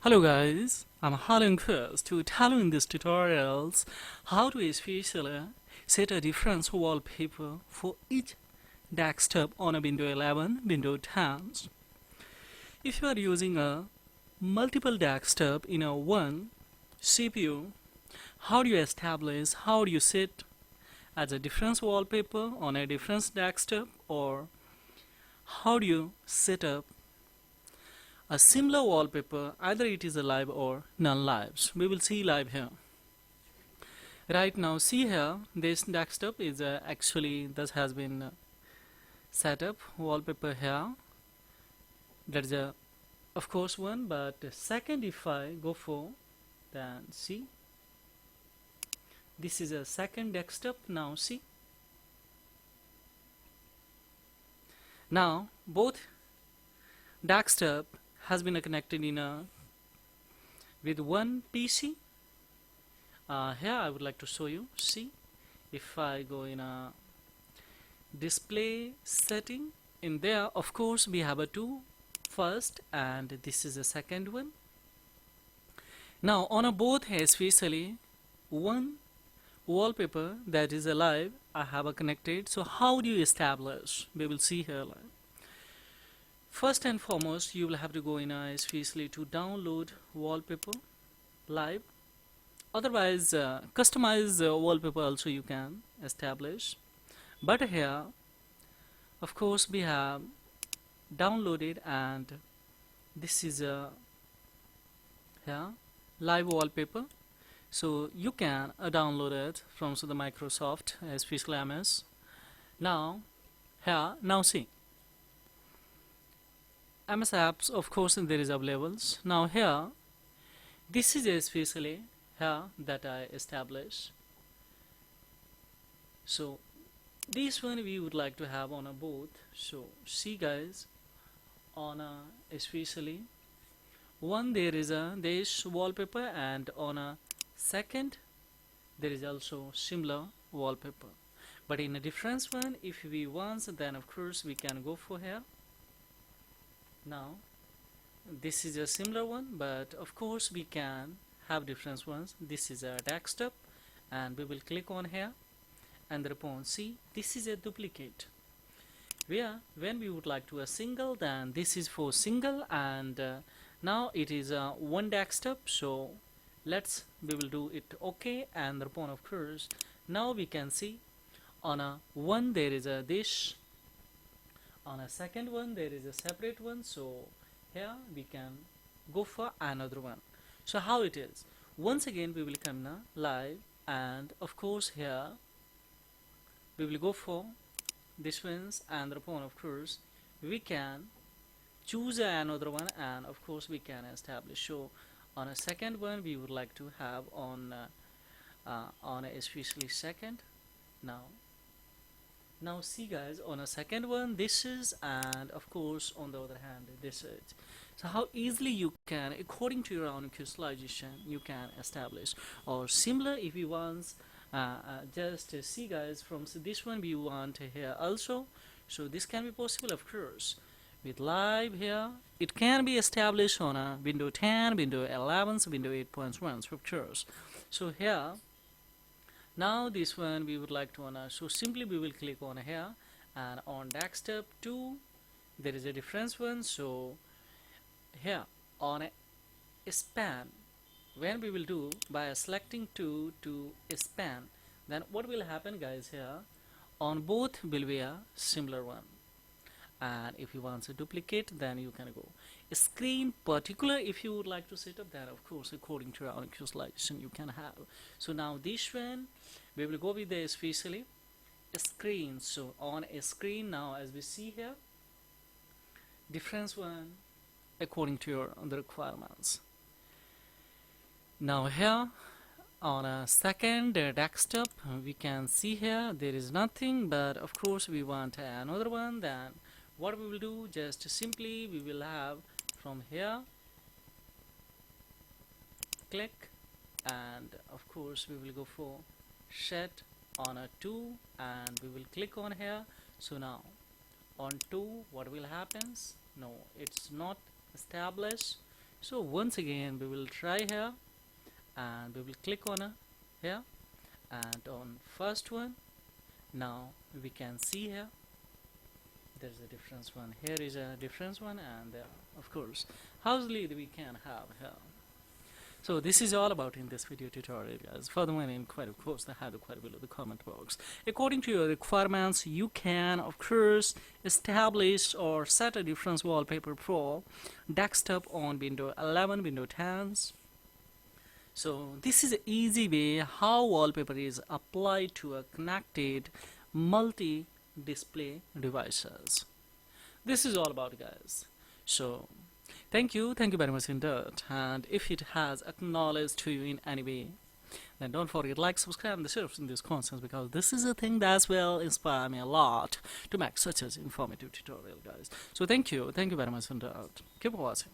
Hello guys, I'm Harlan Quest to tell you in these tutorials how to especially set a different wallpaper for each desktop on a Windows 11, Windows 10. If you are using a multiple desktop in a one CPU, how do you establish, how do you set as a different wallpaper on a different desktop, or how do you set up a similar wallpaper, either it is a live or non-live. We will see live here. Right now, see here, this desktop is actually this has been set up wallpaper here. That's a of course one, but second, if I go for, then see, this is a second desktop. Now see, now both desktop has been connected in a with one PC. Here I would like to show you. See, if I go in a display setting, in there of course we have a two first, and this is a second one. Now on a both, especially one wallpaper that is alive, I have a connected. So how do you establish? We will see here. First and foremost, you will have to go in especially to download wallpaper live. Otherwise, customize wallpaper also you can establish. But here, of course, we have downloaded, and this is a here live wallpaper. So you can download it from the Microsoft, especially MS. Now here, now see. MS apps, of course, there is available. Now here, this is especially here that I establish. So this one we would like to have on a both. So see guys, on a especially one there is a this wallpaper, and on a second there is also similar wallpaper. But in a different one, if we want, then of course we can go for here. Now this is a similar one, but of course we can have different ones. This is a desktop, and we will click on here, and thereupon see this is a duplicate. Where when we would like to a single, then this is for single, and now it is one desktop. So we will do it okay, and thereupon of course now we can see on a one there is a this, on a second one there is a separate one. So here we can go for another one. So how it is, once again we will come now live, and of course here we will go for this ones, and thereupon of course we can choose another one, and of course we can establish. So on a second one we would like to have on especially second. Now see guys, on a second one this is, and of course on the other hand this is. So how easily you can, according to your own personalization, you can establish. Or similar, if you want just see guys, from this one we want here also. So this can be possible, of course, with live here. It can be established on a Windows 10, Windows 11, Windows 8.1, of course. So here, now this one we would like to honor. So simply we will click on here, and on desktop 2 there is a different one. So here on a span, when we will do by selecting 2 to span, then what will happen guys, here on both will be a similar one. And if you want to duplicate, then you can go screen particular. If you would like to set up that, of course according to your own personalization you can have. So now this one we will go with the especially screen. So on a screen, now as we see here, different one according to your the requirements. Now here on a second desktop we can see here there is nothing, but of course we want another one. Then what we will do, just simply we will have from here click, and of course we will go for set on a 2, and we will click on here. So now on 2 what will happens, no, it's not established. So once again we will try here, and we will click on here, and on first one. Now we can see here there's a difference one, here is a difference one, and of course housely we can have here. So this is all about in this video tutorial, guys. Furthermore, inquiry, of course, I have the query below the comment box. According to your requirements, you can, of course, establish or set a different wallpaper for desktop on Windows 11, Windows 10s. So this is an easy way how wallpaper is applied to a connected multi-display devices. This is all about, guys. So thank you very much indeed, and if it has acknowledged to you in any way, then don't forget like, subscribe, and share in this content, because this is a thing that will inspire me a lot to make such as informative tutorial, guys. So thank you very much indeed. Keep watching.